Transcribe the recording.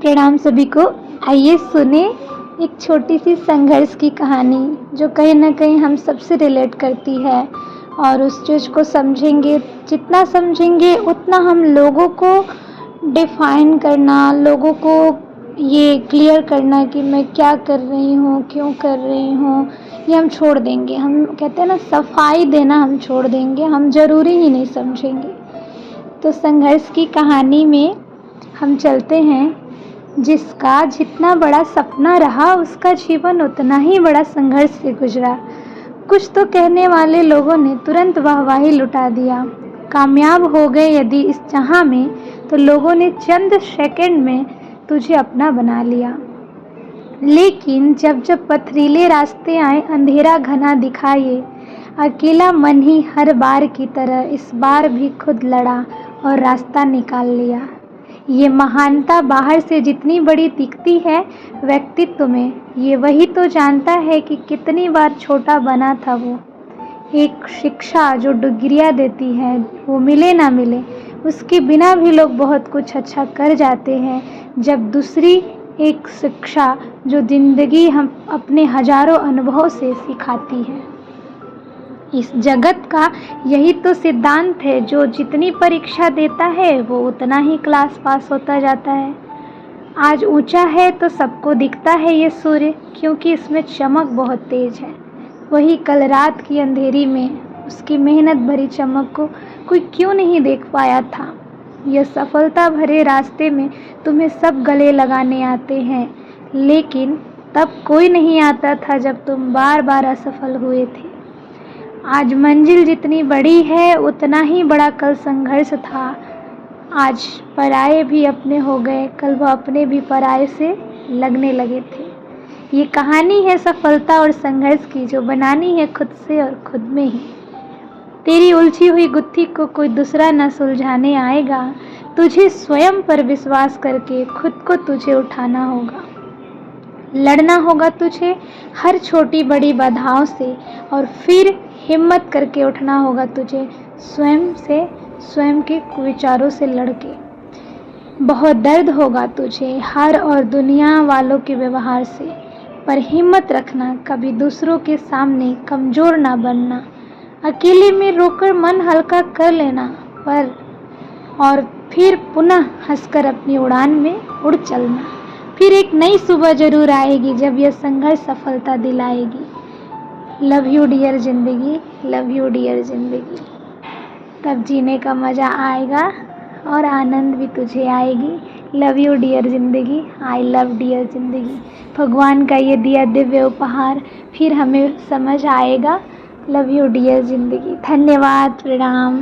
प्रणाम सभी को। आइए सुने एक छोटी सी संघर्ष की कहानी जो कहीं ना कहीं हम सबसे रिलेट करती है। और उस चीज़ को समझेंगे, जितना समझेंगे उतना हम लोगों को डिफाइन करना, लोगों को ये क्लियर करना कि मैं क्या कर रही हूँ, क्यों कर रही हूँ, ये हम छोड़ देंगे। हम कहते हैं ना, सफाई देना हम छोड़ देंगे, हम ज़रूरी ही नहीं समझेंगे। तो संघर्ष की कहानी में हम चलते हैं। जिसका जितना बड़ा सपना रहा उसका जीवन उतना ही बड़ा संघर्ष से गुजरा। कुछ तो कहने वाले लोगों ने तुरंत वाहवाही लुटा दिया। कामयाब हो गए यदि इस चाह में, तो लोगों ने चंद सेकंड में तुझे अपना बना लिया। लेकिन जब जब पथरीले रास्ते आए, अंधेरा घना दिखाए, अकेला मन ही हर बार की तरह इस बार भी खुद लड़ा और रास्ता निकाल लिया। ये महानता बाहर से जितनी बड़ी दिखती है, व्यक्तित्व में ये वही तो जानता है कि कितनी बार छोटा बना था वो। एक शिक्षा जो डिग्रियां देती है, वो मिले ना मिले, उसके बिना भी लोग बहुत कुछ अच्छा कर जाते हैं। जब दूसरी एक शिक्षा जो जिंदगी हम अपने हजारों अनुभव से सिखाती है। इस जगत का यही तो सिद्धांत है, जो जितनी परीक्षा देता है वो उतना ही क्लास पास होता जाता है। आज ऊंचा है तो सबको दिखता है ये सूर्य, क्योंकि इसमें चमक बहुत तेज है। वही कल रात की अंधेरी में उसकी मेहनत भरी चमक को कोई क्यों नहीं देख पाया था। यह सफलता भरे रास्ते में तुम्हें सब गले लगाने आते हैं, लेकिन तब कोई नहीं आता था जब तुम बार बार असफल हुए थे। आज मंजिल जितनी बड़ी है उतना ही बड़ा कल संघर्ष था। आज पराये भी अपने हो गए, कल वह अपने भी पराये से लगने लगे थे। ये कहानी है सफलता और संघर्ष की, जो बनानी है खुद से और खुद में ही। तेरी उलझी हुई गुत्थी को कोई दूसरा न सुलझाने आएगा। तुझे स्वयं पर विश्वास करके खुद को तुझे उठाना होगा। लड़ना होगा तुझे हर छोटी बड़ी बाधाओं से, और फिर हिम्मत करके उठना होगा तुझे स्वयं से, स्वयं के विचारों से लड़के। बहुत दर्द होगा तुझे हार और दुनिया वालों के व्यवहार से, पर हिम्मत रखना, कभी दूसरों के सामने कमज़ोर ना बनना। अकेले में रोकर मन हल्का कर लेना, और फिर पुनः हंसकर अपनी उड़ान में उड़ चलना। फिर एक नई सुबह जरूर आएगी जब यह संघर्ष सफलता दिलाएगी। लव यू डियर जिंदगी, लव यू डियर जिंदगी। तब जीने का मज़ा आएगा और आनंद भी तुझे आएगी। लव यू डियर जिंदगी, आई लव डियर जिंदगी। भगवान का ये दिया दिव्य उपहार फिर हमें समझ आएगा। लव यू डियर जिंदगी। धन्यवाद, प्रणाम।